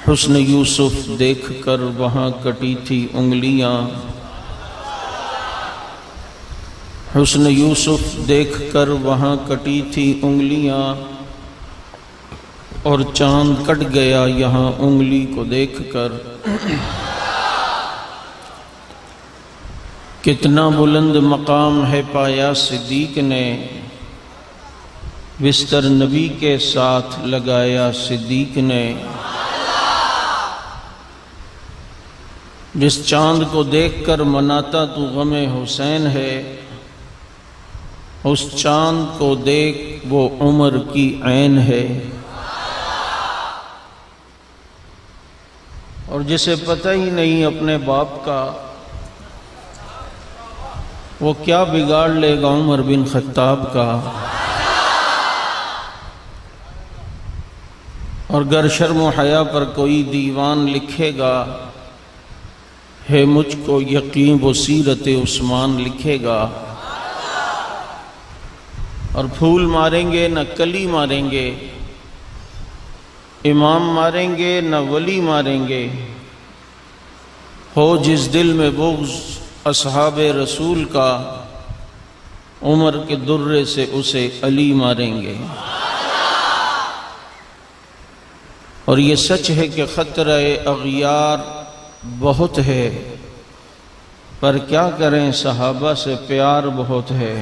حسن یوسف دیکھ کر وہاں کٹی تھی انگلیاں، حسن یوسف دیکھ کر وہاں کٹی تھی انگلیاں، اور چاند کٹ گیا یہاں انگلی کو دیکھ کر۔ کتنا بلند مقام ہے پایا صدیق نے، بستر نبی کے ساتھ لگایا صدیق نے۔ جس چاند کو دیکھ کر مناتا تو غم حسین ہے، اس چاند کو دیکھ وہ عمر کی عین ہے۔ اور جسے پتہ ہی نہیں اپنے باپ کا، وہ کیا بگاڑ لے گا عمر بن خطاب کا۔ اور گر شرم و حیا پر کوئی دیوان لکھے گا، ہے مجھ کو یقین وہ سیرت عثمان لکھے گا۔ اور پھول ماریں گے نہ کلی ماریں گے، امام ماریں گے نہ ولی ماریں گے، ہو جس دل میں بغض اصحاب رسول کا، عمر کے درے سے اسے علی ماریں گے۔ اور یہ سچ ہے کہ خطرہ اغیار بہت ہے، پر کیا کریں صحابہ سے پیار بہت ہے۔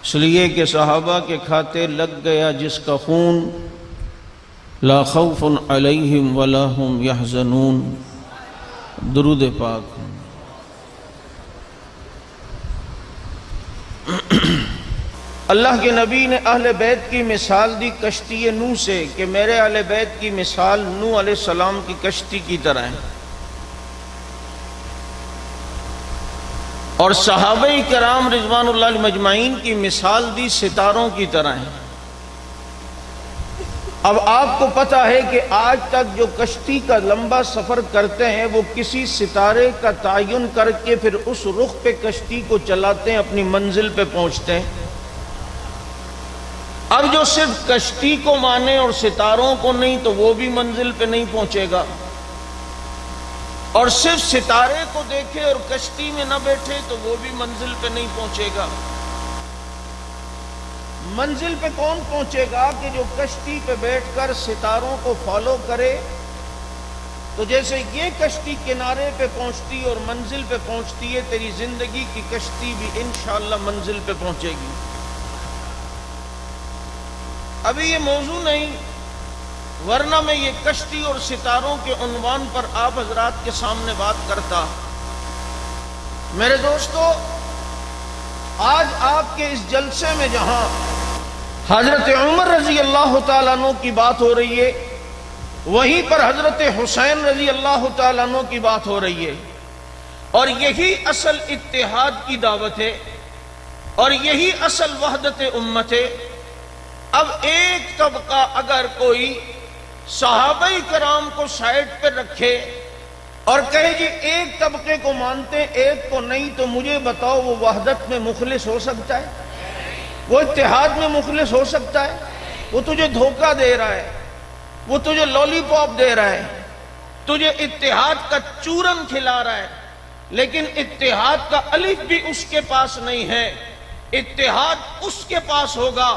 اس لیے کہ صحابہ کے کھاتے لگ گیا جس کا خون، لا خوف علیہم ولا ہم یحزنون۔ درود پاک۔ اللہ کے نبی نے اہل بیت کی مثال دی کشتی نوح سے کہ میرے اہل بیت کی مثال نوح علیہ السلام کی کشتی کی طرح ہے، اور صحابہ کرام رضوان اللہ علیہم اجمعین کی مثال دی ستاروں کی طرح ہے۔ اب آپ کو پتہ ہے کہ آج تک جو کشتی کا لمبا سفر کرتے ہیں وہ کسی ستارے کا تعین کر کے پھر اس رخ پہ کشتی کو چلاتے ہیں، اپنی منزل پہ پہنچتے ہیں۔ اب جو صرف کشتی کو مانے اور ستاروں کو نہیں تو وہ بھی منزل پہ نہیں پہنچے گا، اور صرف ستارے کو دیکھے اور کشتی میں نہ بیٹھے تو وہ بھی منزل پہ نہیں پہنچے گا۔ منزل پہ کون پہنچے گا کہ جو کشتی پہ بیٹھ کر ستاروں کو فالو کرے۔ تو جیسے یہ کشتی کنارے پہ پہنچتی اور منزل پہ پہنچتی ہے، تیری زندگی کی کشتی بھی انشاءاللہ منزل پہ پہنچے گی۔ ابھی یہ موضوع نہیں، ورنہ میں یہ کشتی اور ستاروں کے عنوان پر آپ حضرات کے سامنے بات کرتا۔ میرے دوستو، آج آپ کے اس جلسے میں جہاں حضرت عمر رضی اللہ تعالیٰ عنہ کی بات ہو رہی ہے، وہیں پر حضرت حسین رضی اللہ تعالیٰ عنہ کی بات ہو رہی ہے، اور یہی اصل اتحاد کی دعوت ہے، اور یہی اصل وحدت امت ہے۔ اب ایک طبقہ اگر کوئی صحابہ کرام کو سائڈ پہ رکھے اور کہے جی ایک طبقے کو مانتے ایک کو نہیں، تو مجھے بتاؤ وہ وحدت میں مخلص ہو سکتا ہے؟ وہ اتحاد میں مخلص ہو سکتا ہے؟ وہ تجھے دھوکہ دے رہا ہے، وہ تجھے لولی پاپ دے رہا ہے، تجھے اتحاد کا چورن کھلا رہا ہے، لیکن اتحاد کا الف بھی اس کے پاس نہیں ہے۔ اتحاد اس کے پاس ہوگا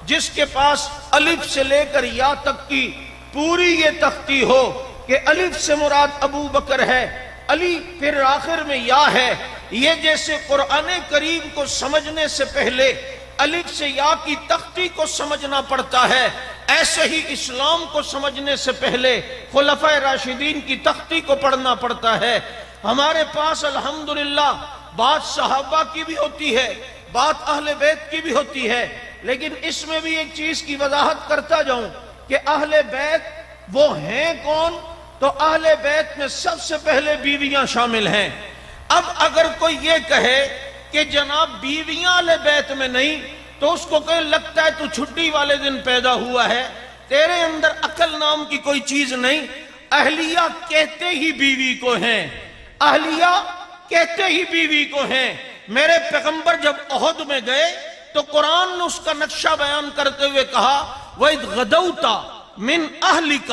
جس کے پاس الف سے لے کر یا تک کی پوری یہ تختی ہو کہ الف سے مراد ابو بکر ہے، علی پھر آخر میں یا ہے۔ یہ جیسے قرآن کریم کو سمجھنے سے پہلے الف سے یا کی تختی کو سمجھنا پڑتا ہے، ایسے ہی اسلام کو سمجھنے سے پہلے خلفائے راشدین کی تختی کو پڑھنا پڑتا ہے۔ ہمارے پاس الحمدللہ بات صحابہ کی بھی ہوتی ہے، بات اہل بیت کی بھی ہوتی ہے، لیکن اس میں بھی ایک چیز کی وضاحت کرتا جاؤں کہ اہل بیت وہ ہیں کون؟ تو اہل بیت میں سب سے پہلے بیویاں شامل ہیں۔ اب اگر کوئی یہ کہے کہ جناب بیویاں اہل بیت میں نہیں، تو اس کو کہیں لگتا ہے تو چھٹی والے دن پیدا ہوا ہے، تیرے اندر عقل نام کی کوئی چیز نہیں۔ اہلیہ کہتے ہی بیوی کو ہیں، اہلیہ کہتے ہی بیوی کو ہیں۔ میرے پیغمبر جب احد میں گئے تو قرآن نے اس کا نقشہ بیان کرتے ہوئے کہا وَإِذْ غَدَوْتَ مِنْ أَهْلِكَ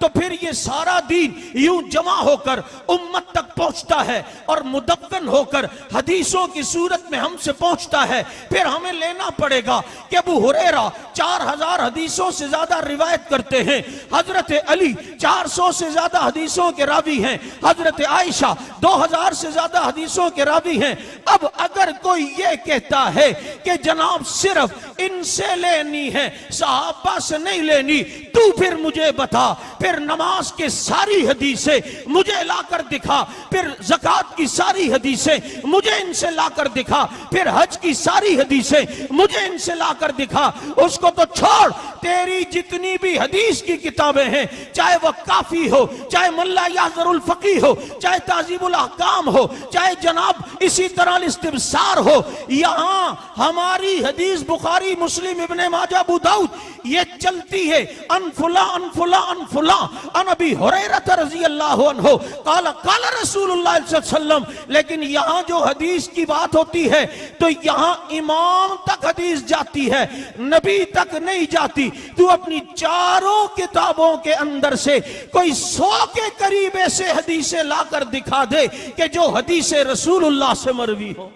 تو پھر یہ سارا دین یوں جمع ہو کر امت تک پہنچتا ہے اور مدون ہو کر حدیثوں کی صورت میں ہم سے پہنچتا ہے. پھر ہمیں لینا پڑے گا کہ ابو ہریرہ 4000 حدیثوں سے زیادہ روایت کرتے ہیں, حضرت علی 400 سے زیادہ حدیثوں کے راوی ہیں, حضرت عائشہ 2000 سے زیادہ حدیثوں کے راوی ہیں. اب اگر کوئی یہ کہتا ہے کہ جناب صرف ان سے لینی ہے, صحابہ سے نہیں لینی, تو پھر مجھے بتا, پھر نماز کے ساری حدیثیں مجھے لا کر دکھا, پھر زکوٰۃ کی ساری حدیثیں مجھے ان سے لا کر دکھا, پھر حج کی ساری حدیثیں مجھے ان سے لا کر دکھا. اس کو تو چھوڑ, تیری جتنی بھی حدیث کی کتابیں ہیں, چاہے وہ کافی ہو, چاہے ملا یعذر الفقی ہو, چاہے تہذیب الاحکام ہو, چاہے جناب اسی طرح الاستبصار ہو, یہاں ہماری حدیث بخاری مسلم ابن ماجہ ابو داؤد یہ چلتی ہے ان فلاں ان فلاں ان فلاں ان ابی ہریرہ رضی اللہ عنہ قال قال رسول اللہ صلی اللہ علیہ وسلم. لیکن یہاں جو حدیث کی بات ہوتی ہے تو یہاں امام تک حدیث جاتی ہے, نبی تک نہیں جاتی. تو اپنی چاروں کتابوں کے اندر سے کوئی 100 کے قریب ایسے حدیثیں لا کر دکھا دے کہ جو حدیث رسول اللہ سے مروی ہو.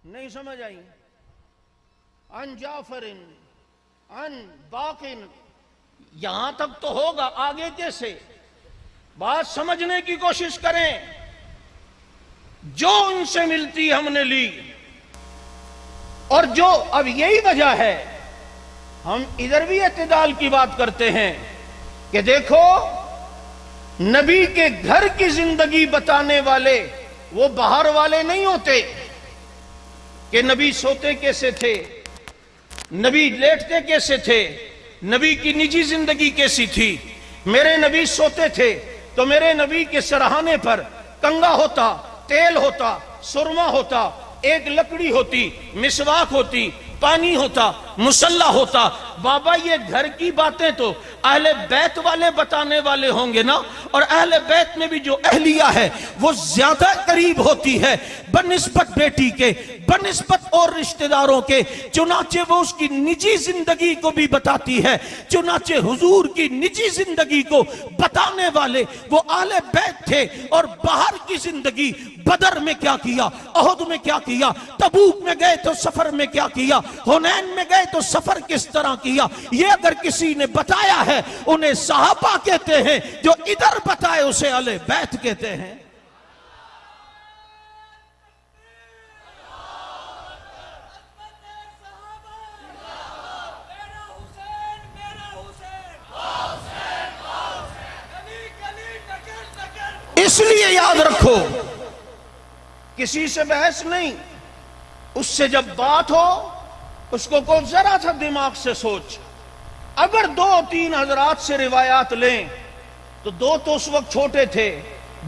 نہیں سمجھ آئی؟ ان جعفر ان باقن, یہاں تک تو ہوگا, آگے کیسے؟ بات سمجھنے کی کوشش کریں. جو ان سے ملتی ہم نے لی, اور جو اب یہی وجہ ہے ہم ادھر بھی اعتدال کی بات کرتے ہیں کہ دیکھو نبی کے گھر کی زندگی بتانے والے وہ باہر والے نہیں ہوتے کہ نبی سوتے کیسے تھے, نبی لیٹتے کیسے تھے, نبی کی نجی زندگی کیسی تھی. میرے نبی سوتے تھے تو میرے نبی کے سرہانے پر کنگا ہوتا, تیل ہوتا, سرما ہوتا, ایک لکڑی ہوتی, مسواک ہوتی, پانی ہوتا, مصلی ہوتا. بابا یہ گھر کی باتیں تو اہل بیت والے بتانے والے ہوں گے نا, اور اہل بیت میں بھی جو اہلیہ ہے وہ زیادہ قریب ہوتی ہے بنسبت بیٹی کے, بنسبت اور رشتہ داروں کے. چنانچہ وہ اس کی نجی زندگی کو بھی بتاتی ہے. چنانچہ حضور کی نجی زندگی کو بتانے والے وہ اہل بیت تھے. اور باہر کی زندگی, بدر میں کیا کیا, احد میں کیا کیا, تبوک میں گئے تو سفر میں کیا کیا, حنین میں گئے تو سفر کس طرح کیا, یہ اگر کسی نے بتایا ہے انہیں صحابہ کہتے ہیں, جو ادھر بتائے اسے اہل بیت کہتے ہیں. اس لیے یاد رکھو, کسی سے بحث نہیں, اس سے جب بات ہو اس کو ذرا سا دماغ سے سوچ. اگر 2-3 حضرات سے روایات لیں تو 2 تو اس وقت چھوٹے تھے,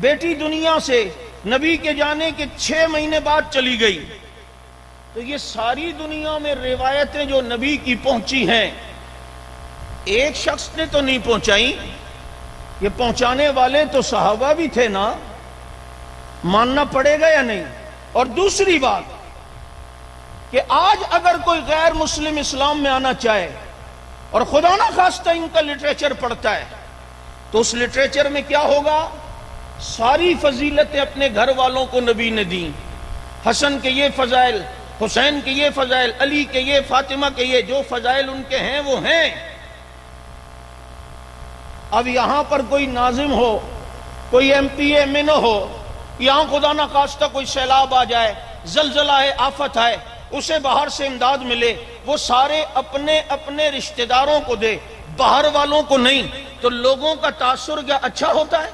بیٹی دنیا سے نبی کے جانے کے 6 مہینے بعد چلی گئی, تو یہ ساری دنیا میں روایتیں جو نبی کی پہنچی ہیں ایک شخص نے تو نہیں پہنچائی, یہ پہنچانے والے تو صحابہ بھی تھے نا, ماننا پڑے گا یا نہیں؟ اور دوسری بات کہ آج اگر کوئی غیر مسلم اسلام میں آنا چاہے اور خدا نہ خواستہ ان کا لٹریچر پڑھتا ہے تو اس لٹریچر میں کیا ہوگا؟ ساری فضیلتیں اپنے گھر والوں کو نبی نے دیں, حسن کے یہ فضائل, حسین کے یہ فضائل, علی کے یہ, فاطمہ کے یہ, جو فضائل ان کے ہیں وہ ہیں. اب یہاں پر کوئی ناظم ہو, کوئی M P A M N O ہو, یہاں خدا نہ خواستہ کوئی سیلاب آ جائے, زلزلہ ہے, آفت ہے, اسے باہر سے امداد ملے, وہ سارے اپنے اپنے رشتہ داروں کو دے, باہر والوں کو نہیں, تو لوگوں کا تاثر کیا اچھا ہوتا ہے؟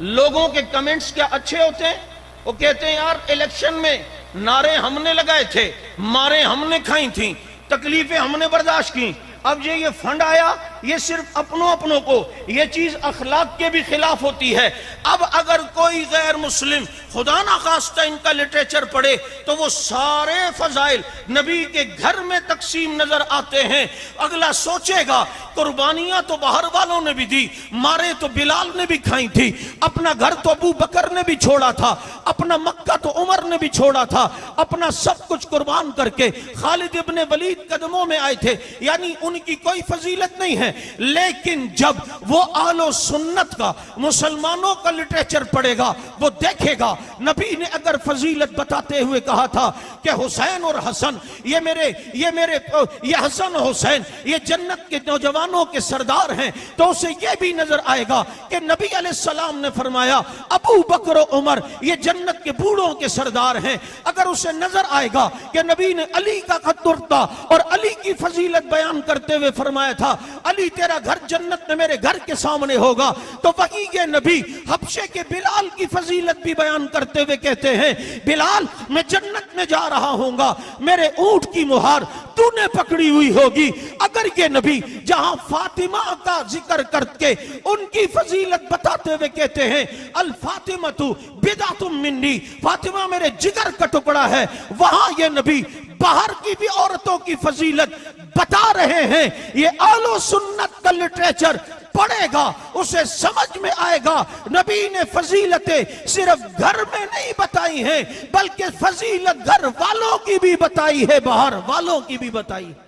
لوگوں کے کمنٹس کیا اچھے ہوتے ہیں؟ وہ کہتے ہیں یار الیکشن میں نعرے ہم نے لگائے تھے, مارے ہم نے کھائی تھیں, تکلیفیں ہم نے برداشت کی, اب یہ فنڈ آیا, یہ صرف اپنوں کو, یہ چیز اخلاق کے بھی خلاف ہوتی ہے. اب اگر کوئی غیر مسلم خدا نہ خواستہ ان کا لٹریچر پڑھے تو وہ سارے فضائل نبی کے گھر میں تقسیم نظر آتے ہیں. اگلا سوچے گا قربانیاں تو باہر والوں نے بھی دی, مارے تو بلال نے بھی کھائی تھی, اپنا گھر تو ابو بکر نے بھی چھوڑا تھا, اپنا مکہ تو عمر نے بھی چھوڑا تھا, اپنا سب کچھ قربان کر کے خالد ابن ولید قدموں میں آئے تھے, یعنی ان کی کوئی فضیلت نہیں ہے. لیکن جب وہ آل و سنت کا مسلمانوں کا لٹریچر پڑھے گا وہ دیکھے گا نبی نے اگر فضیلت بتاتے ہوئے کہا تھا کہ حسین اور حسن یہ حسن و حسین یہ جنت کے نوجوانوں کے سردار ہیں، تو اسے یہ بھی نظر آئے گا کہ نبی علیہ السلام نے فرمایا ابو بکر و عمر یہ جنت کے بوڑھوں کے سردار ہیں۔ اگر اسے نظر آئے گا کہ نبی نے علی کا خط تھا اور علی کی فضیلت بیان کرتے ہوئے فرمایا تھا علی تیرا گھر جنت میں میرے گھر کے سامنے ہوگا، تو وہی یہ نبی حبشے کے بلال کی فضیلت بھی بیان کرتے ہوئے کہتے ہیں بلال میں جنت میں جا رہا ہوں گا، میرے اونٹ کی مہار تو نے پکڑی ہوئی ہوگی۔ اگر یہ نبی جہاں فاطمہ کا ذکر کر کے ان کی فضیلت بتاتے ہوئے کہتے ہیں الفاطمۃ بدعۃ منی، فاطمہ میرے جگر کا ٹکڑا ہے، وہاں یہ نبی باہر کی بھی عورتوں کی فضیلت بتا رہے ہیں۔ یہ آل و سنت کا لٹریچر پڑھے گا اسے سمجھ میں آئے گا نبی نے فضیلتیں صرف گھر میں نہیں بتائی ہیں بلکہ فضیلت گھر والوں کی بھی بتائی ہے، باہر والوں کی بھی بتائی ہے۔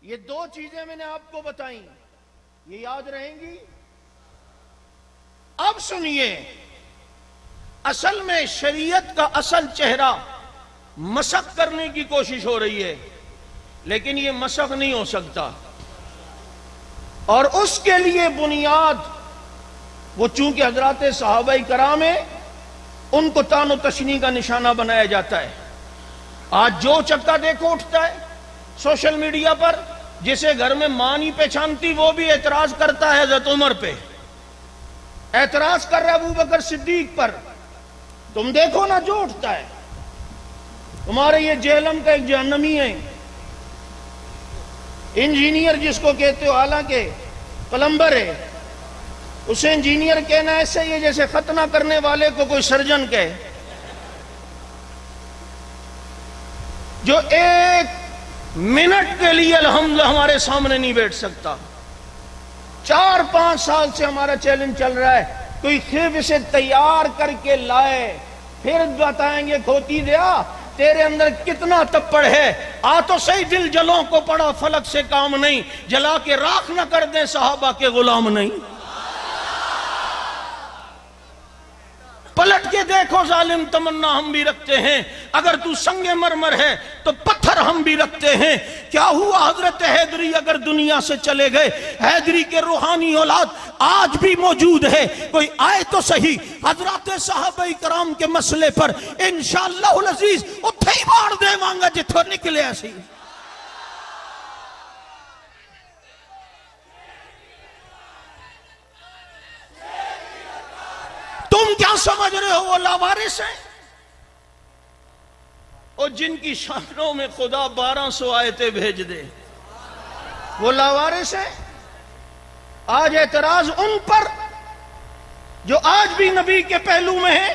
یہ دو چیزیں میں نے آپ کو بتائیں، یہ یاد رہیں گی؟ اب سنیے، اصل میں شریعت کا اصل چہرہ مسخ کرنے کی کوشش ہو رہی ہے، لیکن یہ مسخ نہیں ہو سکتا، اور اس کے لیے بنیاد وہ چونکہ حضرات صحابہ کرام ہیں ان کو تان و تشنیع کا نشانہ بنایا جاتا ہے۔ آج جو چکا دیکھو اٹھتا ہے سوشل میڈیا پر، جسے گھر میں ماں نہیں پہچانتی وہ بھی اعتراض کرتا ہے حضرت عمر پہ، اعتراض کر رہا ابو بکر صدیق پر۔ تم دیکھو نا جو اٹھتا ہے، تمہارے یہ جہلم کا ایک جہنمی ہے انجینئر جس کو کہتے ہو، حالانکہ پلمبر ہے، اسے انجینئر کہنا ایسے ہی جیسے ختنہ کرنے والے کو کوئی سرجن کہے، جو ایک منٹ کے لیے الحمدللہ ہمارے سامنے نہیں بیٹھ سکتا۔ 4-5 سال سے ہمارا چیلنج چل رہا ہے، کوئی خیب اسے تیار کر کے لائے، پھر بتائیں گے کھوتی دیا تیرے اندر کتنا تپڑ ہے، آ تو صحیح دل جلوں کو پڑا فلک سے کام نہیں، جلا کے راکھ نہ کر دیں صحابہ کے غلام نہیں۔ پلٹ کے دیکھو ظالم تمنا ہم بھی رکھتے ہیں، اگر تو سنگ مرمر ہے تو پتھر ہم بھی رکھتے ہیں۔ کیا ہوا حضرت حیدری اگر دنیا سے چلے گئے؟ حیدری کے روحانی اولاد آج بھی موجود ہے، کوئی آئے تو صحیح حضرات صحابہ کرام کے مسئلے پر انشاءاللہ العزیز اتھے ہی باڑ دے مانگا جتھو نکلے ایسی۔ تم کیا سمجھ رہے ہو وہ لاوارث ہیں؟ اور جن کی شانوں میں خدا 1200 آیتیں بھیج دے وہ لاوارث ہیں؟ آج اعتراض ان پر جو آج بھی نبی کے پہلو میں ہیں،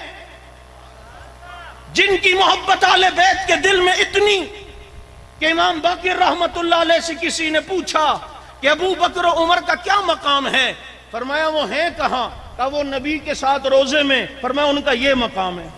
جن کی محبت آل بیت کے دل میں اتنی کہ امام باقر رحمت اللہ علیہ سے کسی نے پوچھا کہ ابو بکر و عمر کا کیا مقام ہے؟ فرمایا وہ ہیں کہاں؟ کہا وہ نبی کے ساتھ روزے میں۔ فرمایا ان کا یہ مقام ہے۔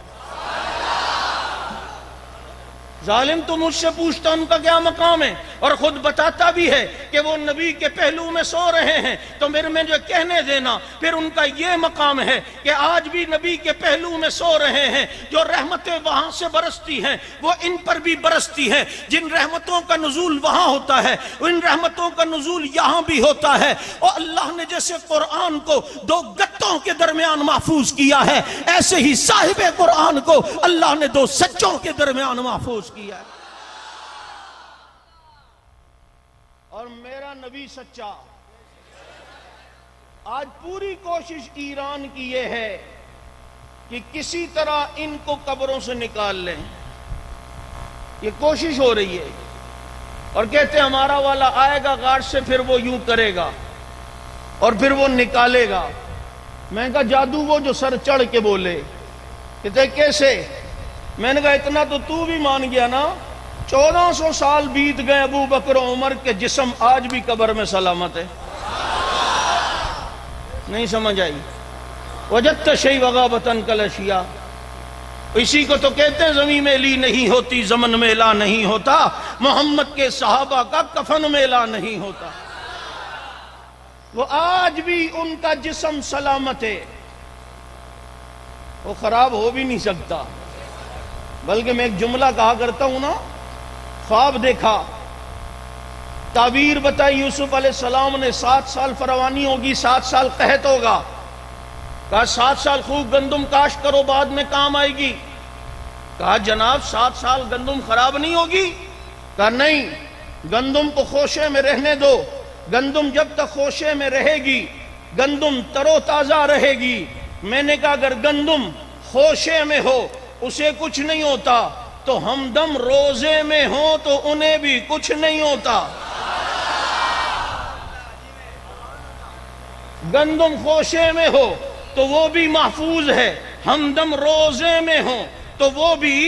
ظالم تو مجھ سے پوچھتا ان کا کیا مقام ہے، اور خود بتاتا بھی ہے کہ وہ نبی کے پہلو میں سو رہے ہیں، تو میرے میں جو کہنے دینا پھر ان کا یہ مقام ہے کہ آج بھی نبی کے پہلو میں سو رہے ہیں، جو رحمتیں وہاں سے برستی ہیں وہ ان پر بھی برستی ہیں، جن رحمتوں کا نزول وہاں ہوتا ہے ان رحمتوں کا نزول یہاں بھی ہوتا ہے۔ اور اللہ نے جیسے قرآن کو 2 گتوں کے درمیان محفوظ کیا ہے، ایسے ہی صاحب قرآن کو اللہ نے 2 سچوں کے درمیان محفوظ کیا ہے۔ اور میرا نبی سچا۔ آج پوری کوشش ایران کی یہ ہے کہ کسی طرح ان کو قبروں سے نکال لیں، یہ کوشش ہو رہی ہے، اور کہتے ہیں ہمارا والا آئے گا غار سے، پھر وہ یوں کرے گا اور پھر وہ نکالے گا۔ میں نے کہا جادو وہ جو سر چڑھ کے بولے، کہتے کیسے؟ میں نے کہا اتنا تو بھی مان گیا نا، 1400 سال بیت گئے ابو بکر و عمر کے جسم آج بھی قبر میں سلامت ہے۔ نہیں سمجھ آئی؟ وجدت شیء وغابۃ کالاشیاء، اسی کو تو کہتے ہیں زمین میلی نہیں ہوتی زمن میلا نہیں ہوتا، محمد کے صحابہ کا کفن میلا نہیں ہوتا۔ وہ آج بھی ان کا جسم سلامت ہے، وہ خراب ہو بھی نہیں سکتا۔ بلکہ میں ایک جملہ کہا کرتا ہوں نا، خواب دیکھا، تعبیر بتائی یوسف علیہ السلام نے 7 سال فراوانی ہوگی، 7 سال قحط ہوگا، کہا 7 سال خوب گندم کاشت کرو بعد میں کام آئے گی۔ کہا جناب 7 سال گندم خراب نہیں ہوگی؟ کہا نہیں، گندم کو خوشے میں رہنے دو، گندم جب تک خوشے میں رہے گی گندم تر و تازہ رہے گی۔ میں نے کہا اگر گندم خوشے میں ہو اسے کچھ نہیں ہوتا تو ہمدم روزے میں ہو تو انہیں بھی کچھ نہیں ہوتا۔ گندم خوشے میں ہو تو وہ بھی محفوظ ہے، ہمدم روزے میں ہو تو وہ بھی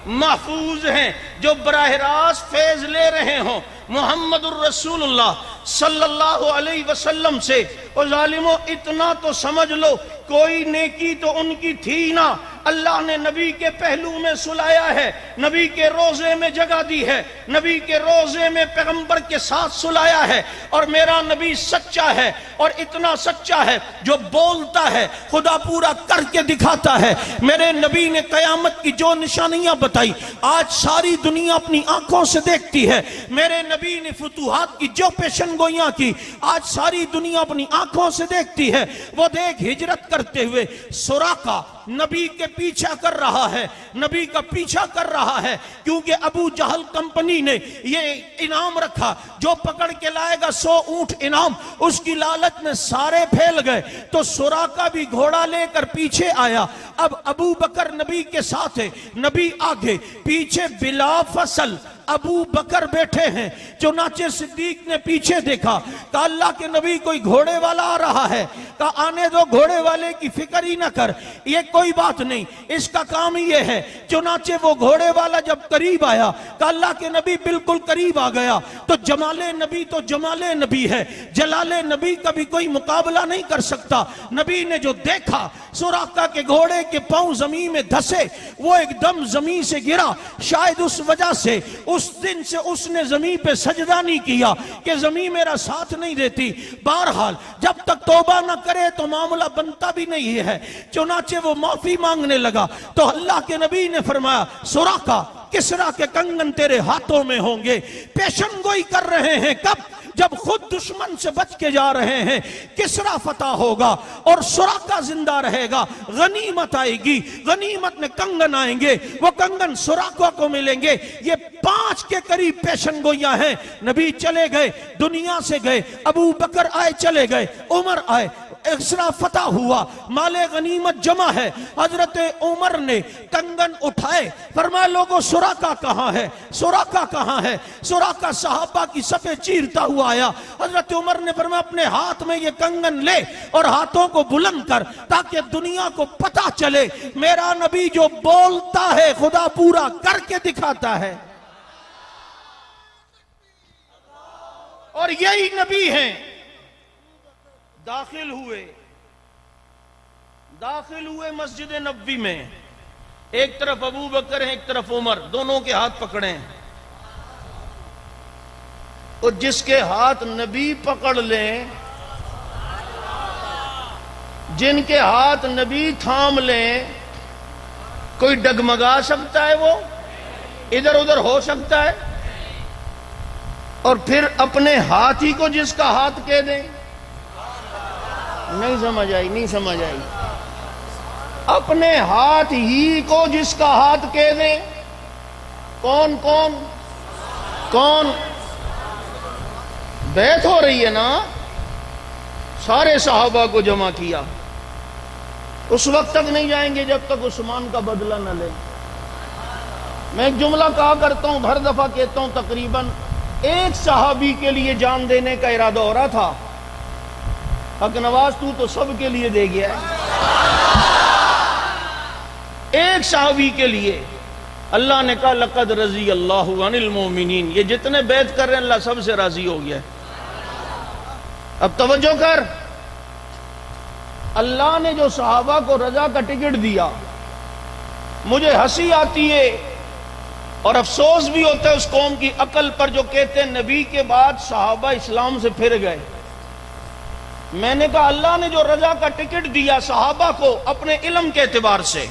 محفوظ ہیں۔ جو براہ راست فیض لے رہے ہوں محمد الرسول اللہ صلی اللہ علیہ وسلم سے، اور ظالموں اتنا تو سمجھ لو کوئی نیکی تو ان کی تھی نہ، اللہ نے نبی کے پہلو میں سلایا ہے، نبی کے روزے میں جگہ دی ہے، نبی کے روزے میں پیغمبر کے ساتھ سلایا ہے، اور میرا نبی سچا ہے، اور اتنا سچا ہے جو بولتا ہے خدا پورا کر کے دکھاتا ہے۔ میرے نبی نے قیامت کی جو نشانیاں بتائی آج ساری دنیا اپنی آنکھوں سے دیکھتی ہے۔ میرے نبی نے فتوحات کی جو پیشن گوئیاں کی آج ساری دنیا اپنی آنکھوں سے دیکھتی ہے۔ وہ دیکھ ہجرت کرتے ہوئے سراقہ نبی کے پیچھا کر رہا ہے، نبی کا پیچھا کر رہا ہے، کیونکہ ابو جہل کمپنی نے یہ انعام رکھا، جو پکڑ کے لائے گا 100 اونٹ انعام، اس کی لالچ میں سارے پھیل گئے، تو سراقہ بھی گھوڑا لے کر پیچھے آیا۔ اب ابو بکر نبی کے ساتھ ہے، نبی آگے، پیچھے بلا فصل ابو بکر بیٹھے ہیں۔ چنانچہ صدیق نے پیچھے دیکھا، کہا اللہ کے نبی کوئی گھوڑے والا آ رہا ہے، کہا آنے دو، گھوڑے والے کی فکر ہی نہ کر، یہ کوئی بات نہیں، اس کا کام یہ ہے۔ چنانچہ وہ گھوڑے والا جب قریب آیا، کہا اللہ کے نبی بالکل قریب آ گیا، تو جمال نبی تو جمال نبی ہے، جلال نبی کا بھی کوئی مقابلہ نہیں کر سکتا۔ نبی نے جو دیکھا سراقہ کے گھوڑے کے پاؤں زمین میں دھسے، وہ ایک دم زمین سے گرا، شاید اس وجہ سے اس دن سے اس نے زمین پہ سجدہ نہیں کیا کہ زمین میرا ساتھ نہیں دیتی۔ بہرحال جب تک توبہ نہ کرے تو معاملہ بنتا بھی نہیں ہے۔ چنانچہ وہ معافی مانگنے لگا تو اللہ کے نبی نے فرمایا سراقہ کسرا کے کنگن تیرے ہاتھوں میں ہوں گے۔ پیشن گوئی کر رہے ہیں کب؟ جب خود دشمن سے بچ کے جا رہے ہیں۔ کسرا فتح ہوگا اور سراقہ زندہ رہے گا، غنیمت آئے گی، غنیمت میں کنگن آئیں گے، وہ کنگن سراقہ کو ملیں گے۔ یہ 5 کے قریب پیشن گوئیاں ہیں۔ نبی چلے گئے، دنیا سے گئے، ابو بکر آئے چلے گئے، عمر آئے، کسرا فتح ہوا، مال غنیمت جمع ہے۔ حضرت عمر نے کنگن اٹھائے، فرمایا لوگوں سراقہ کہاں ہے؟ سراقہ کہاں ہے؟ سراقہ صحابہ کی صفیں چیرتا ہوا آیا۔ حضرت عمر نے فرمایا اپنے ہاتھ میں یہ کنگن لے اور ہاتھوں کو بلند کر تاکہ دنیا کو پتہ چلے میرا نبی جو بولتا ہے خدا پورا کر کے دکھاتا ہے۔ اور یہی نبی ہیں۔ داخل ہوئے مسجد نبوی میں، ایک طرف ابو بکر ہیں ایک طرف عمر، دونوں کے ہاتھ پکڑے ہیں، اور جس کے ہاتھ نبی پکڑ لیں، جن کے ہاتھ نبی تھام لیں، کوئی ڈگمگا سکتا ہے؟ وہ ادھر ادھر ہو سکتا ہے؟ اور پھر اپنے ہاتھ ہی کو جس کا ہاتھ کہہ دیں؟ نہیں سمجھ آئی۔ اپنے ہاتھ ہی کو جس کا ہاتھ کہہ دیں، کون بیعت ہو رہی ہے نا، سارے صحابہ کو جمع کیا۔ اس وقت تک نہیں جائیں گے جب تک عثمان کا بدلہ نہ لیں۔ میں ایک جملہ کہا کرتا ہوں، ہر دفعہ کہتا ہوں، تقریباً ایک صحابی کے لیے جان دینے کا ارادہ ہو رہا تھا، حق نواز تو سب کے لیے دے گیا ہے۔ ایک صحابی کے لیے اللہ نے کہا لقد رضی اللہ عن المؤمنین، یہ جتنے بیعت کر رہے ہیں اللہ سب سے راضی ہو گیا ہے۔ اب توجہ کر، اللہ نے جو صحابہ کو رضا کا ٹکٹ دیا، مجھے ہنسی آتی ہے اور افسوس بھی ہوتا ہے اس قوم کی عقل پر جو کہتے ہیں نبی کے بعد صحابہ اسلام سے پھر گئے۔ میں نے کہا اللہ نے جو رضا کا ٹکٹ دیا صحابہ کو اپنے علم کے اعتبار سے،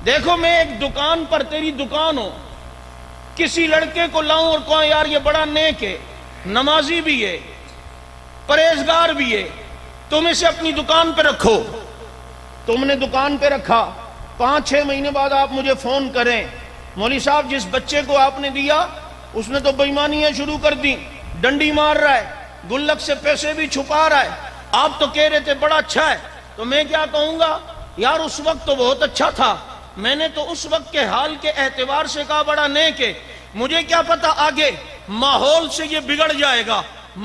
دیکھو میں ایک دکان پر تیری دکان ہو، کسی لڑکے کو لاؤں اور کہوں یار یہ بڑا نیک ہے، نمازی بھی ہے، پرہیزگار بھی ہے، تم اسے اپنی دکان پہ رکھو۔ تم نے دکان پہ رکھا، 5-6 مہینے بعد آپ مجھے فون کریں، مولوی صاحب جس بچے کو آپ نے دیا اس نے تو بےایمانیاں شروع کر دی، ڈنڈی مار رہا ہے، گلک سے پیسے بھی چھپا رہا ہے، آپ تو کہہ رہے تھے بڑا اچھا ہے۔ تو میں کیا کہوں گا، یار اس وقت تو بہت اچھا تھا، میں نے تو اس وقت کے حال کے اعتبار سے کہا بڑا نیک ہے، مجھے کیا پتا آگے ماحول سے یہ بگڑ جائے گا،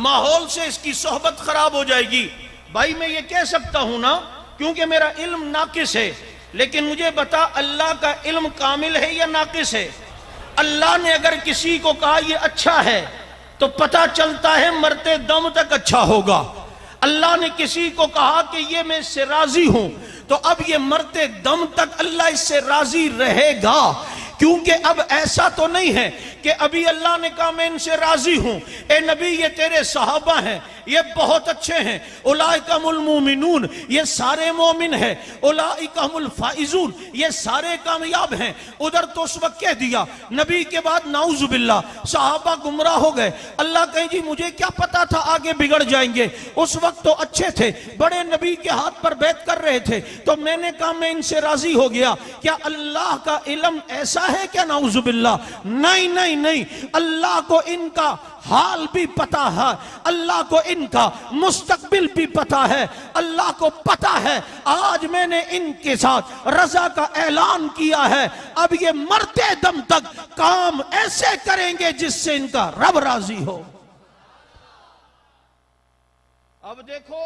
ماحول سے اس کی صحبت خراب ہو جائے گی۔ بھائی میں یہ کہہ سکتا ہوں نا کیونکہ میرا علم ناقص ہے، لیکن مجھے بتا اللہ کا علم کامل ہے یا ناقص ہے؟ اللہ نے اگر کسی کو کہا یہ اچھا ہے تو پتہ چلتا ہے مرتے دم تک اچھا ہوگا۔ اللہ نے کسی کو کہا کہ یہ میں اس سے راضی ہوں تو اب یہ مرتے دم تک اللہ اس سے راضی رہے گا، کیونکہ اب ایسا تو نہیں ہے کہ ابھی اللہ نے کہا میں ان سے راضی ہوں، اے نبی یہ تیرے صحابہ ہیں، یہ بہت اچھے ہیں، اولئک هم المؤمنون یہ سارے مومن ہیں، اولئک هم الفائزون یہ سارے کامیاب ہیں۔ ادھر تو اس وقت کہہ دیا، نبی کے بعد نعوذ باللہ صحابہ گمراہ ہو گئے۔ اللہ کہیں جی مجھے کیا پتا تھا آگے بگڑ جائیں گے، اس وقت تو اچھے تھے، بڑے نبی کے ہاتھ پر بیعت کر رہے تھے، تو میں نے کہا میں ان سے راضی ہو گیا۔ کیا اللہ کا علم ایسا ہے کیا؟ نعوذ باللہ، نہیں نہیں نہیں، اللہ کو ان کا حال بھی پتا ہے، اللہ کو ان کا مستقبل بھی پتا ہے، اللہ کو پتا ہے آج میں نے ان کے ساتھ رضا کا اعلان کیا ہے، اب یہ مرتے دم تک کام ایسے کریں گے جس سے ان کا رب راضی ہو۔ اب دیکھو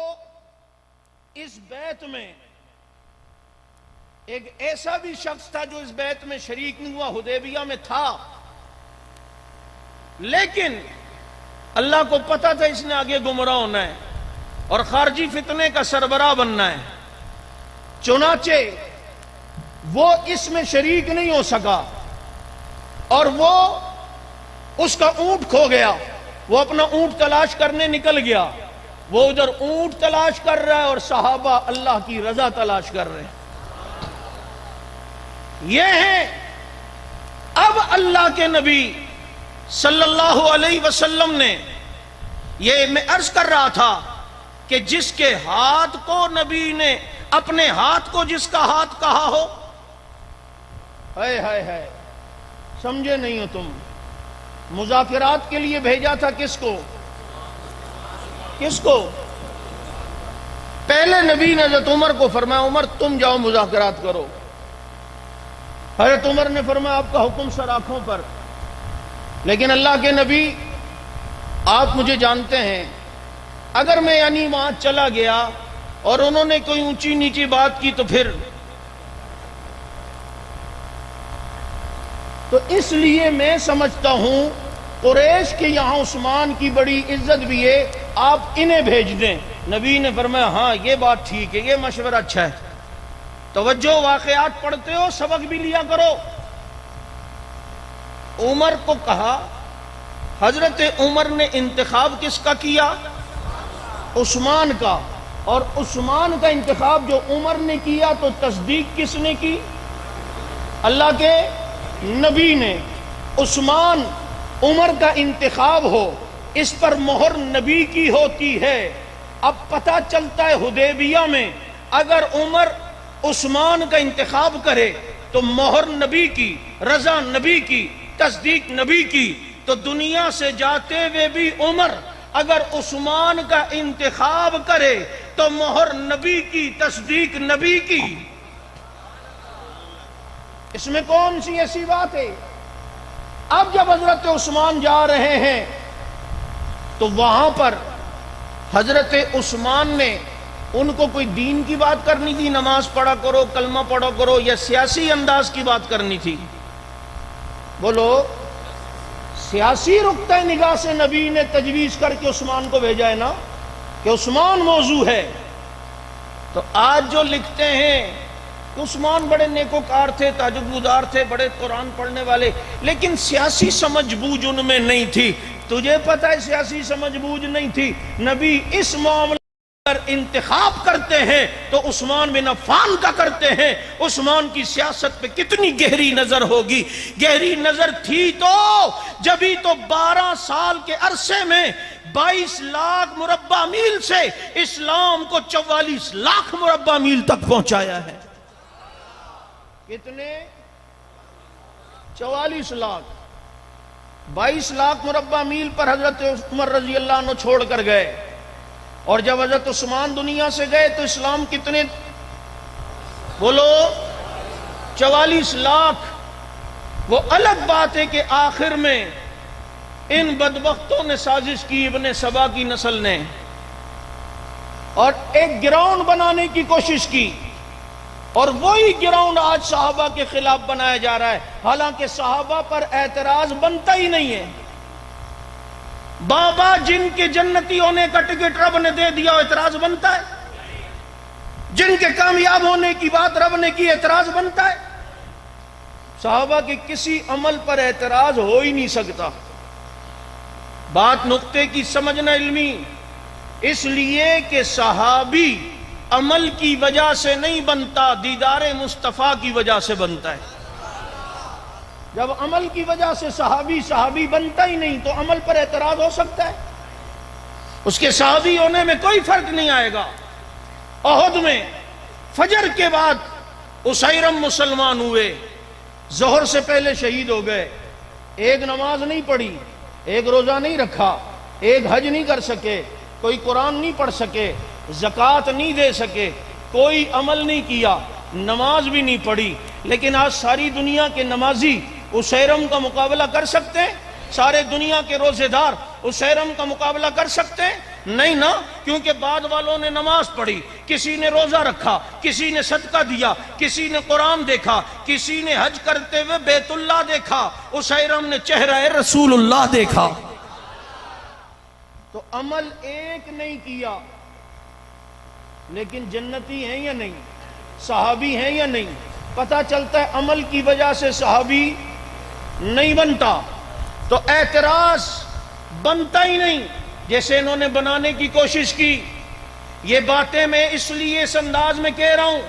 اس بیعت میں ایک ایسا بھی شخص تھا جو اس بیعت میں شریک نہیں ہوا، حدیبیہ میں تھا، لیکن اللہ کو پتا تھا اس نے آگے گمراہ ہونا ہے اور خارجی فتنے کا سربراہ بننا ہے، چنانچہ وہ اس میں شریک نہیں ہو سکا اور وہ اس کا اونٹ کھو گیا، وہ اپنا اونٹ تلاش کرنے نکل گیا، وہ ادھر اونٹ تلاش کر رہا ہے اور صحابہ اللہ کی رضا تلاش کر رہے ہیں۔ یہ ہیں اب اللہ کے نبی صلی اللہ علیہ وسلم نے، یہ میں عرض کر رہا تھا کہ جس کے ہاتھ کو نبی نے اپنے ہاتھ کو جس کا ہاتھ کہا ہو، ہائے ہائے ہائے سمجھے نہیں ہو تم، مذاکرات کے لیے بھیجا تھا کس کو؟ کس کو؟ پہلے نبی نے حضرت عمر کو فرمایا عمر تم جاؤ مذاکرات کرو، حضرت عمر نے فرمایا آپ کا حکم سر آنکھوں پر، لیکن اللہ کے نبی آپ مجھے جانتے ہیں، اگر میں یعنی وہاں چلا گیا اور انہوں نے کوئی اونچی نیچی بات کی تو اس لیے میں سمجھتا ہوں قریش کے یہاں عثمان کی بڑی عزت بھی ہے، آپ انہیں بھیج دیں۔ نبی نے فرمایا ہاں یہ بات ٹھیک ہے، یہ مشورہ اچھا ہے، توجہ واقعات پڑھتے ہو سبق بھی لیا کرو۔ عمر کو کہا، حضرت عمر نے انتخاب کس کا کیا؟ عثمان کا، اور عثمان کا انتخاب جو عمر نے کیا تو تصدیق کس نے کی؟ اللہ کے نبی نے۔ عثمان عمر کا انتخاب ہو، اس پر مہر نبی کی ہوتی ہے۔ اب پتہ چلتا ہے حدیبیہ میں اگر عمر عثمان کا انتخاب کرے تو مہر نبی کی، رضا نبی کی، تصدیق نبی کی، تو دنیا سے جاتے ہوئے بھی عمر اگر عثمان کا انتخاب کرے تو مہر نبی کی، تصدیق نبی کی۔ اس میں کون سی ایسی بات ہے؟ اب جب حضرت عثمان جا رہے ہیں تو وہاں پر حضرت عثمان نے ان کو کوئی دین کی بات کرنی تھی، نماز پڑھا کرو، کلمہ پڑھا کرو، یا سیاسی انداز کی بات کرنی تھی؟ بولو، سیاسی نقطہ نگاہ سے نبی نے تجویز کر کے عثمان کو بھیجا ہے نا کہ عثمان موضوع ہے۔ تو آج جو لکھتے ہیں عثمان بڑے نیکوکار تھے، تہجد گزار تھے، بڑے قرآن پڑھنے والے، لیکن سیاسی سمجھ بوجھ ان میں نہیں تھی۔ تجھے پتہ ہے سیاسی سمجھ بوجھ نہیں تھی؟ نبی اس معاملے پر انتخاب کرتے ہیں تو عثمان بن عفان کا کرتے ہیں۔ عثمان کی سیاست پہ کتنی گہری نظر ہوگی؟ گہری نظر تھی تو جبھی تو 12 سال کے عرصے میں 22 لاکھ مربع میل سے اسلام کو 44 لاکھ مربع میل تک پہنچایا ہے۔ کتنے؟ 44 لاکھ۔ 22 لاکھ مربع میل پر حضرت عمر رضی اللہ عنہ چھوڑ کر گئے، اور جب حضرت عثمان دنیا سے گئے تو اسلام کتنے؟ بولو 44 لاکھ۔ وہ الگ بات ہے کہ آخر میں ان بدبختوں نے سازش کی، ابن سبا کی نسل نے، اور ایک گراؤنڈ بنانے کی کوشش کی، اور وہی گراؤنڈ آج صحابہ کے خلاف بنایا جا رہا ہے، حالانکہ صحابہ پر اعتراض بنتا ہی نہیں ہے۔ بابا جن کے جنتی ہونے کا ٹکٹ رب نے دے دیا، اعتراض بنتا ہے؟ جن کے کامیاب ہونے کی بات رب نے کی، اعتراض بنتا ہے؟ صحابہ کے کسی عمل پر اعتراض ہو ہی نہیں سکتا۔ بات نقطے کی سمجھنا علمی، اس لیے کہ صحابی عمل کی وجہ سے نہیں بنتا، دیدار مصطفیٰ کی وجہ سے بنتا ہے۔ جب عمل کی وجہ سے صحابی بنتا ہی نہیں تو عمل پر اعتراض ہو سکتا ہے؟ اس کے صحابی ہونے میں کوئی فرق نہیں آئے گا۔ احد میں فجر کے بعد اسیرم مسلمان ہوئے، ظہر سے پہلے شہید ہو گئے، ایک نماز نہیں پڑھی، ایک روزہ نہیں رکھا، ایک حج نہیں کر سکے، کوئی قرآن نہیں پڑھ سکے، زکوٰۃ نہیں دے سکے، کوئی عمل نہیں کیا، نماز بھی نہیں پڑھی، لیکن آج ساری دنیا کے نمازی اسیرم کا مقابلہ کر سکتے ہیں؟ سارے دنیا کے روزے دار اسیرم کا مقابلہ کر سکتے ہیں؟ نہیں نا، کیونکہ بعد والوں نے نماز پڑھی، کسی نے روزہ رکھا، کسی نے صدقہ دیا، کسی نے قرآن دیکھا، کسی نے حج کرتے ہوئے بیت اللہ دیکھا، اسیرم نے چہرہ رسول اللہ دیکھا۔ تو عمل ایک نہیں کیا، لیکن جنتی ہیں یا نہیں؟ صحابی ہیں یا نہیں؟ پتہ چلتا ہے عمل کی وجہ سے صحابی نہیں بنتا، تو اعتراض بنتا ہی نہیں، جیسے انہوں نے بنانے کی کوشش کی۔ یہ باتیں میں اس لیے اس انداز میں کہہ رہا ہوں،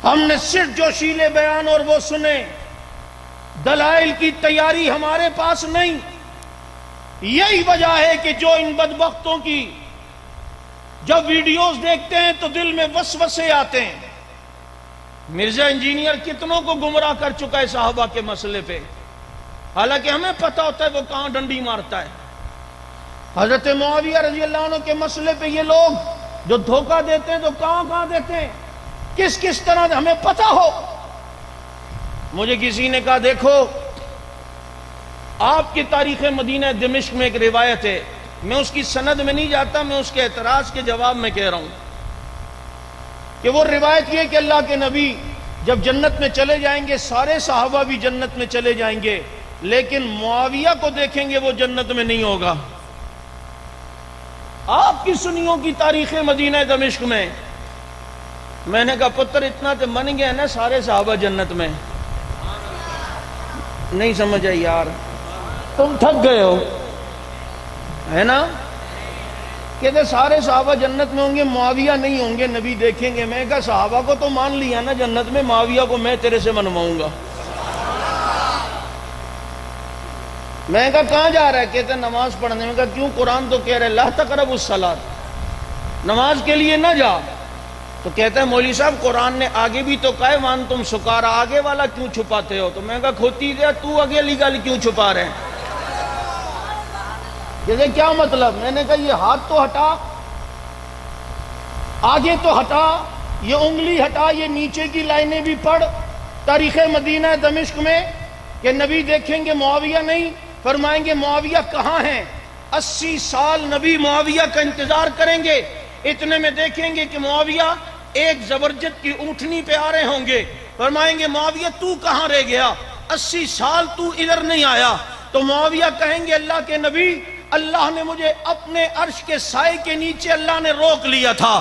ہم نے صرف جوشیلے بیان اور وہ سنے، دلائل کی تیاری ہمارے پاس نہیں۔ یہی وجہ ہے کہ جو ان بدبختوں کی جب ویڈیوز دیکھتے ہیں تو دل میں وسوسے آتے ہیں۔ مرزا انجینئر کتنوں کو گمراہ کر چکا ہے صحابہ کے مسئلے پہ، حالانکہ ہمیں پتہ ہوتا ہے وہ کہاں ڈنڈی مارتا ہے۔ حضرت معاویہ رضی اللہ عنہ کے مسئلے پہ یہ لوگ جو دھوکہ دیتے ہیں تو کہاں دیتے ہیں، کس کس طرح ہمیں پتہ ہو۔ مجھے کسی نے کہا دیکھو آپ کی تاریخ مدینہ دمشق میں ایک روایت ہے، میں اس کی سند میں نہیں جاتا، میں اس کے اعتراض کے جواب میں کہہ رہا ہوں کہ وہ روایت یہ کہ اللہ کے نبی جب جنت میں چلے جائیں گے سارے صحابہ بھی جنت میں چلے جائیں گے، لیکن معاویہ کو دیکھیں گے وہ جنت میں نہیں ہوگا۔ آپ کی سنیوں کی تاریخ مدینہ دمشق میں نے کہا پتر اتنا تو من گیا نا سارے صحابہ جنت میں، نہیں سمجھا یار، تم تھک گئے ہو ہے نا، کہتے سارے صحابہ جنت میں ہوں گے معاویہ نہیں ہوں گے، نبی دیکھیں گے۔ میں کہا صحابہ کو تو مان لیا نا جنت میں، معاویہ کو میں تیرے سے منواؤں گا۔ میں کہا کہاں جا رہا ہے؟ کہتے نماز پڑھنے۔ میں کہا کیوں؟ قرآن تو کہہ رہے لا تقربوا الصلاۃ، نماز کے لیے نہ جا۔ تو کہتا ہے مولوی صاحب قرآن نے آگے بھی تو کہا ہے وانتم سکارا، آگے والا کیوں چھپاتے ہو؟ تو میں کہا کھوتی دیا تو آگے لی گل کیوں چھپا رہے ہیں؟ جیسے کیا مطلب؟ میں نے کہا یہ ہاتھ تو ہٹا، آگے تو ہٹا، یہ انگلی ہٹا، یہ نیچے کی لائنیں بھی پڑھ تاریخ مدینہ دمشق میں کہ نبی دیکھیں گے معاویہ نہیں، فرمائیں گے معاویہ کہاں ہیں؟ 80 سال نبی معاویہ کا انتظار کریں گے، اتنے میں دیکھیں گے کہ معاویہ ایک زبرجد کی اونٹنی پہ آ رہے ہوں گے، فرمائیں گے معاویہ تو کہاں رہ گیا؟ 80 سال تو ادھر نہیں آیا۔ تو معاویہ کہیں گے اللہ کے نبی اللہ نے مجھے اپنے عرش کے سائے کے نیچے اللہ نے روک لیا تھا،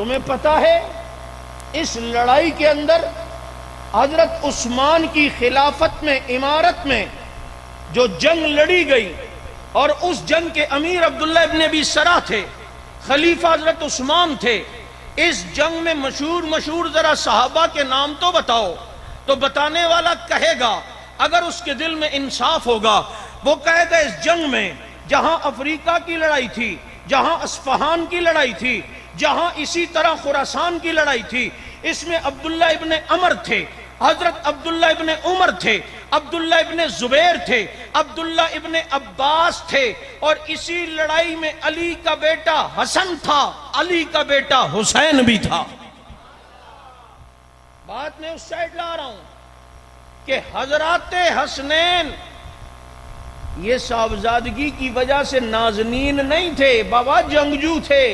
تمہیں پتا ہے اس لڑائی کے اندر حضرت عثمان کی خلافت میں، امارت میں جو جنگ لڑی گئی، اور اس جنگ کے امیر عبداللہ ابن ابی سرا تھے، خلیفہ حضرت عثمان تھے، اس جنگ میں مشہور ذرا صحابہ کے نام تو بتاؤ. تو بتانے والا کہے گا، اگر اس کے دل میں انصاف ہوگا، وہ کہے گا اس جنگ میں جہاں افریقہ کی لڑائی تھی، جہاں اصفہان کی لڑائی تھی، جہاں اسی طرح خراسان کی لڑائی تھی، اس میں عبداللہ ابن عمر تھے، حضرت عبداللہ ابن عمر تھے، عبداللہ ابن زبیر تھے، عبداللہ ابن عباس تھے، اور اسی لڑائی میں علی کا بیٹا حسن تھا، علی کا بیٹا حسین بھی تھا. بات میں اس سائڈ لا رہا ہوں کہ حضرات حسنین یہ صاحبزادگی کی وجہ سے نازنین نہیں تھے بابا، جنگجو تھے.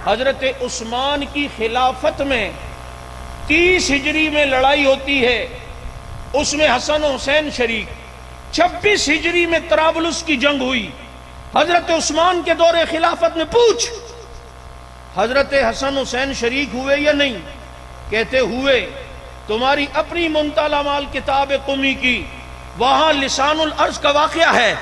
حضرت عثمان کی خلافت میں 30 ہجری میں لڑائی ہوتی ہے، اس میں حسن و حسین شریک. 26 ہجری میں طرابلس کی جنگ ہوئی، حضرت عثمان کے دور خلافت میں پوچھ حضرت حسن حسین شریک ہوئے یا نہیں؟ کہتے ہوئے. تمہاری اپنی منتہی مال کتاب قمی کی، وہاں لسان الارض کا واقعہ ہے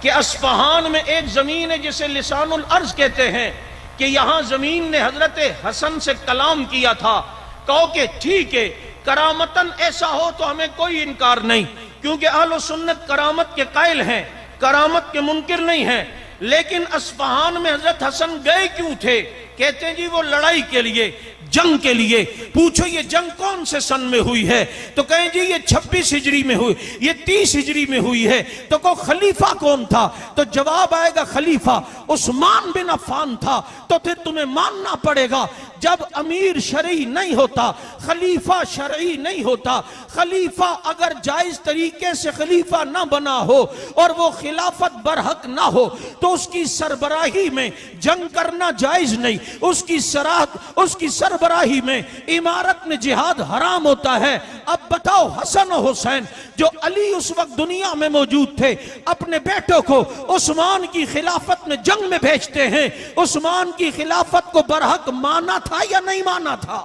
کہ اصفہان میں ایک زمین ہے جسے لسان الارض کہتے ہیں، کہ یہاں زمین نے حضرت حسن سے کلام کیا تھا. کہو کہ ٹھیک ہے، کرامتاً ایسا ہو تو ہمیں کوئی انکار نہیں، کیونکہ اہل و سنت کرامت کے قائل ہیں، کرامت کے منکر نہیں ہیں. لیکن اصفہان میں حضرت حسن گئے کیوں تھے؟ کہتے ہیں جی وہ لڑائی کے لیے، جنگ کے لیے. پوچھو یہ جنگ کون سے سن میں ہوئی ہے؟ تو کہیں جی یہ 26 ہجری میں ہوئی، یہ 30 ہجری میں ہوئی ہے. تو کو خلیفہ کون تھا؟ تو جواب آئے گا خلیفہ عثمان بن عفان تھا. تو پھر تمہیں ماننا پڑے گا جب امیر شرعی نہیں ہوتا، خلیفہ شرعی نہیں ہوتا، خلیفہ اگر جائز طریقے سے خلیفہ نہ بنا ہو اور وہ خلافت برحق نہ ہو تو اس کی سربراہی میں جنگ کرنا جائز نہیں. اس کی سربراہی میں، امارت میں جہاد حرام ہوتا ہے. اب بتاؤ حسن و حسین جو علی اس وقت دنیا میں موجود تھے، اپنے بیٹوں کو عثمان کی خلافت میں جنگ میں بھیجتے ہیں. عثمان کی خلافت کو برحق مانا تھا یا نہیں مانا تھا؟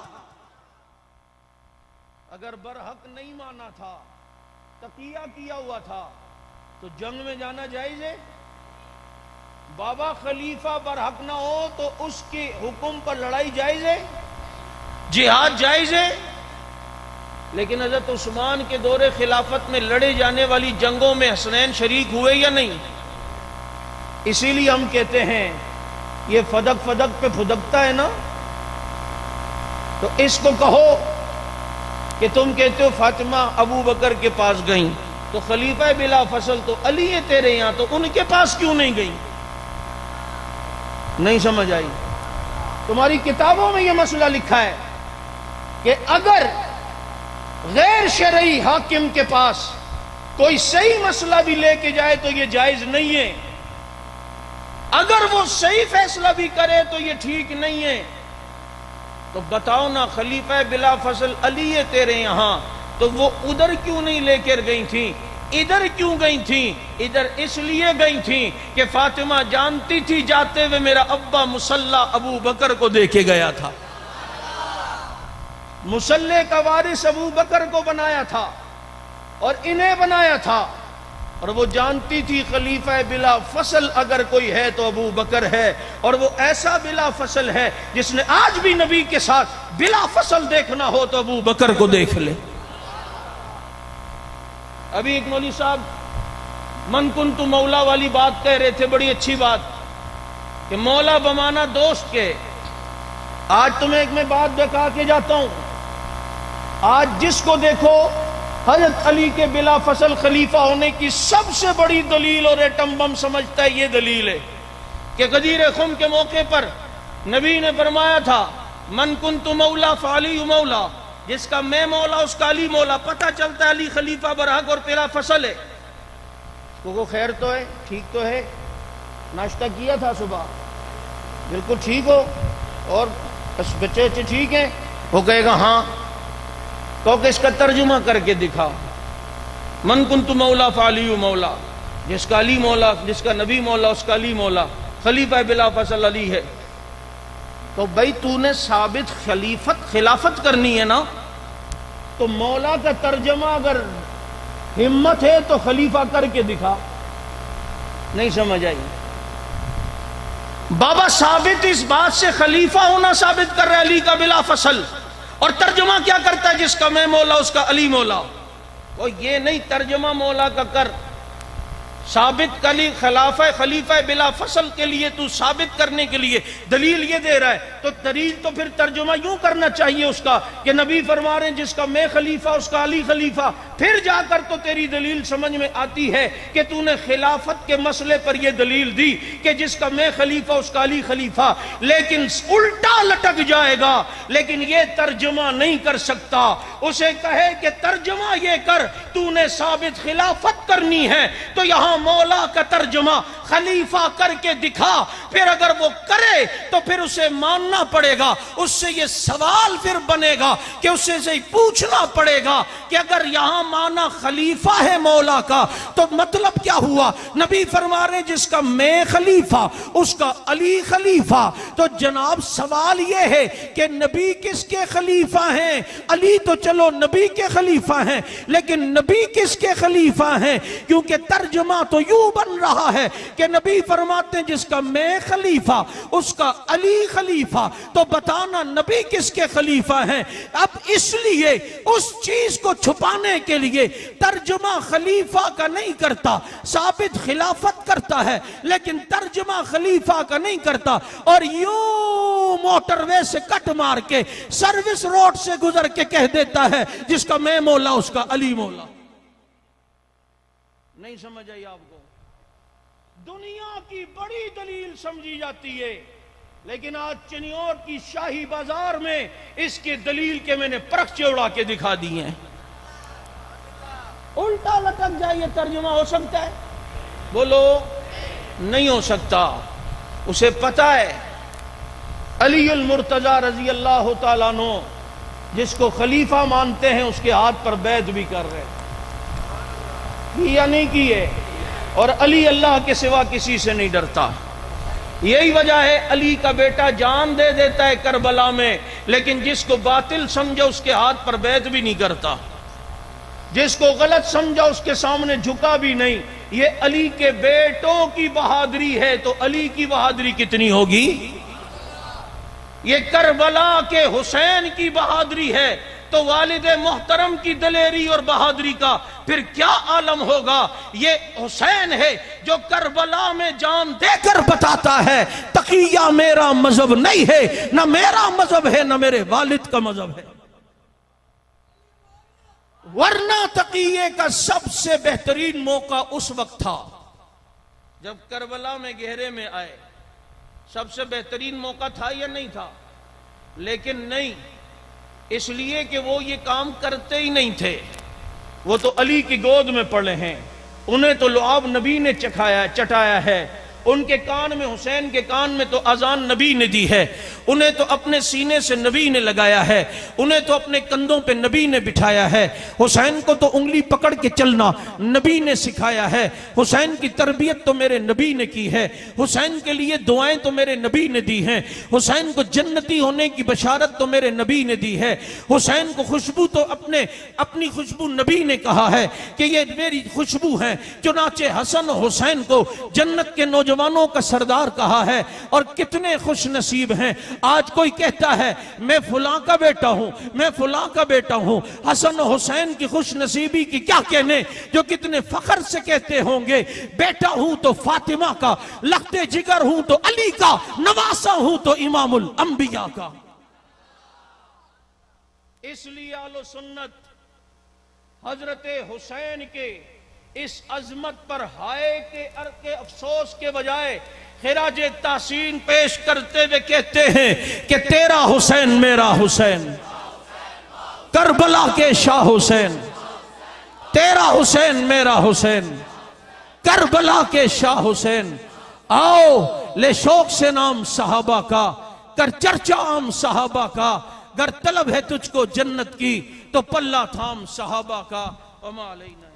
اگر برحق نہیں مانا تھا، تقیہ کیا ہوا تھا، تو جنگ میں جانا جائز ہے؟ بابا خلیفہ برحق نہ ہو تو اس کے حکم پر لڑائی جائز ہے، جہاد جائز ہے. لیکن حضرت عثمان کے دور خلافت میں لڑے جانے والی جنگوں میں حسنین شریک ہوئے یا نہیں؟ اسی لیے ہم کہتے ہیں یہ فدق پہ پھدکتا ہے نا، تو اس کو کہو کہ تم کہتے ہو فاطمہ ابو بکر کے پاس گئیں، تو خلیفہ بلا فصل تو علی ہے تیرے یہاں، تو ان کے پاس کیوں نہیں گئیں؟ نہیں سمجھ آئی؟ تمہاری کتابوں میں یہ مسئلہ لکھا ہے کہ اگر غیر شرعی حاکم کے پاس کوئی صحیح مسئلہ بھی لے کے جائے تو یہ جائز نہیں ہے، اگر وہ صحیح فیصلہ بھی کرے تو یہ ٹھیک نہیں ہے. تو بتاؤ نا، خلیفہ بلا فصل علی ہے تیرے یہاں، تو وہ ادھر کیوں نہیں لے کر گئی تھیں؟ ادھر کیوں گئی تھیں؟ ادھر اس لیے گئی تھیں کہ فاطمہ جانتی تھی جاتے ہوئے میرا ابا مصلی ابو بکر کو دے کے گیا تھا، مصلی کا وارث ابو بکر کو بنایا تھا اور انہیں بنایا تھا، اور وہ جانتی تھی خلیفہ بلا فصل اگر کوئی ہے تو ابو بکر ہے، اور وہ ایسا بلا فصل ہے جس نے آج بھی نبی کے ساتھ بلا فصل دیکھنا ہو تو ابو بکر کو دیکھ لے. ابھی ایک مولوی صاحب من کنت مولا والی بات کہہ رہے تھے، بڑی اچھی بات کہ مولا بمانا دوست کے. آج تمہیں ایک میں بات بتا کے جاتا ہوں، آج جس کو دیکھو حضرت علی کے بلا فصل خلیفہ ہونے کی سب سے بڑی دلیل اور ایٹم بم سمجھتا ہے، یہ دلیل ہے کہ غدیر خم کے موقع پر نبی نے فرمایا تھا من کنت مولا فعلی مولا، جس کا میں مولا اس کا علی مولا. پتہ چلتا ہے علی خلیفہ برحق اور تیرا فصل ہے. کو خیر تو ہے، ٹھیک تو ہے، ناشتہ کیا تھا صبح، بالکل ٹھیک ہو، اور بچے ٹھیک ہیں؟ وہ کہے گا ہاں. تو کہ اس کا ترجمہ کر کے دکھا، من کنت مولا فعلی مولا، جس کا علی مولا، جس کا نبی مولا اس کا علی مولا، خلیفہ بلا فصل علی ہے. تو بھائی تو نے ثابت خلافت کرنی ہے نا، تو مولا کا ترجمہ اگر ہمت ہے تو خلیفہ کر کے دکھا. نہیں سمجھ آئی؟ بابا ثابت اس بات سے خلیفہ ہونا ثابت کر رہا ہے علی کا بلا فصل، اور ترجمہ کیا کرتا ہے؟ جس کا میں مولا اس کا علی مولا. تو یہ نہیں ترجمہ مولا کا کر، ثابت کلی خلیفہ بلا فصل کے لیے تو ثابت کرنے کے لیے دلیل یہ دے رہا ہے، تو دلیل تو پھر ترجمہ یوں کرنا چاہیے اس کا کہ نبی فرما رہے ہیں جس کا میں خلیفہ اس کا علی خلیفہ. پھر جا کر تو تیری دلیل سمجھ میں آتی ہے کہ تو نے خلافت کے مسئلے پر یہ دلیل دی کہ جس کا میں خلیفہ اس کا علی خلیفہ، لیکن الٹا لٹک جائے گا. لیکن یہ ترجمہ نہیں کر سکتا. اسے کہے کہ ترجمہ یہ کر، تو نے ثابت خلافت کرنی ہے تو یہاں مولا کا ترجمہ خلیفہ کر کے دکھا. پھر اگر وہ کرے تو پھر اسے ماننا پڑے گا. اس سے یہ سوال پھر بنے گا کہ اسے سے پوچھنا پڑے گا کہ اگر یہاں مانا خلیفہ ہے مولا کا تو مطلب کیا ہوا؟ نبی فرما رہے جس کا میں خلیفہ اس کا علی خلیفہ. تو جناب سوال یہ ہے کہ نبی کس کے خلیفہ ہیں؟ علی تو چلو نبی کے خلیفہ ہیں، لیکن نبی کس کے خلیفہ ہیں؟ کیونکہ ترجمہ تو یوں بن رہا ہے کہ نبی فرماتے ہیں جس کا میں خلیفہ اس کا علی خلیفہ. تو بتانا نبی کس کے خلیفہ ہیں؟ اب اس لیے اس چیز کو چھپانے کے لیے ترجمہ خلیفہ کا نہیں کرتا، ثابت خلافت کرتا ہے لیکن ترجمہ خلیفہ کا نہیں کرتا. اور یوں موٹر وے سے کٹ مار کے سروس روڈ سے گزر کے کہہ دیتا ہے جس کا میں مولا اس کا علی مولا. نہیں سمجھ آئی آپ کو؟ دنیا کی بڑی دلیل سمجھی جاتی ہے، لیکن آج چنیور کی شاہی بازار میں اس کی دلیل کے میں نے پرکھچے اڑا کے دکھا دی ہیں. الٹا لٹک جائے. یہ ترجمہ ہو سکتا ہے؟ بولو نہیں ہو سکتا. اسے پتا ہے علی المرتضی رضی اللہ تعالیٰ عنہ جس کو خلیفہ مانتے ہیں اس کے ہاتھ پر بیعت بھی کر رہے یا نہیں کیے، اور علی اللہ کے سوا کسی سے نہیں ڈرتا. یہی وجہ ہے علی کا بیٹا جان دے دیتا ہے کربلا میں، لیکن جس کو باطل سمجھا اس کے ہاتھ پر بیعت بھی نہیں کرتا، جس کو غلط سمجھا اس کے سامنے جھکا بھی نہیں. یہ علی کے بیٹوں کی بہادری ہے، تو علی کی بہادری کتنی ہوگی؟ یہ کربلا کے حسین کی بہادری ہے تو والد محترم کی دلیری اور بہادری کا پھر کیا عالم ہوگا. یہ حسین ہے جو کربلا میں جان دے کر بتاتا ہے تقیہ میرا مذہب نہیں ہے، نہ میرا مذہب ہے نہ میرے والد کا مذہب ہے. ورنہ تقیہ کا سب سے بہترین موقع اس وقت تھا جب کربلا میں گہرے میں آئے. سب سے بہترین موقع تھا یا نہیں تھا؟ لیکن نہیں، اس لیے کہ وہ یہ کام کرتے ہی نہیں تھے. وہ تو علی کی گود میں پڑے ہیں، انہیں تو لعاب نبی نے چٹایا ہے. ان کے کان میں، حسین کے کان میں تو اذان نبی نے دی ہے، انہیں تو اپنے سینے سے نبی نے لگایا ہے، انہیں تو اپنے کندھوں پہ نبی نے بٹھایا ہے. حسین کو تو انگلی پکڑ کے چلنا نبی نے سکھایا ہے. حسین کی تربیت تو میرے نبی نے کی ہے. حسین کے لیے دعائیں تو میرے نبی نے دی ہیں. حسین کو جنتی ہونے کی بشارت تو میرے نبی نے دی ہے. حسین کو خوشبو تو اپنی خوشبو نبی نے کہا ہے کہ یہ میری خوشبو ہے. چنانچہ حسن حسین کو جنت کے نوجوانوں کا سردار کہا ہے. اور کتنے خوش نصیب ہیں. آج کوئی کہتا ہے میں فلاں کا بیٹا ہوں، میں فلاں کا بیٹا ہوں. حسن حسین کی خوش نصیبی کی کیا کہنے، جو کتنے فخر سے کہتے ہوں گے بیٹا ہوں تو فاطمہ کا، لخت جگر ہوں تو علی کا، نواسا ہوں تو امام الانبیاء کا. اس لیے اہل سنت حضرت حسین کے اس عظمت پر ہائے کے افسوس کے بجائے خراج تحسین پیش کرتے ہوئے کہتے ہیں کہ تیرا حسین میرا حسین، کربلا کے شاہ حسین. تیرا حسین میرا حسین، کربلا کے شاہ حسین. آؤ لے شوق سے نام صحابہ کا، کر چرچا عام صحابہ کا. گر طلب ہے تجھ کو جنت کی تو پلہ تھام صحابہ کا. وما علینا.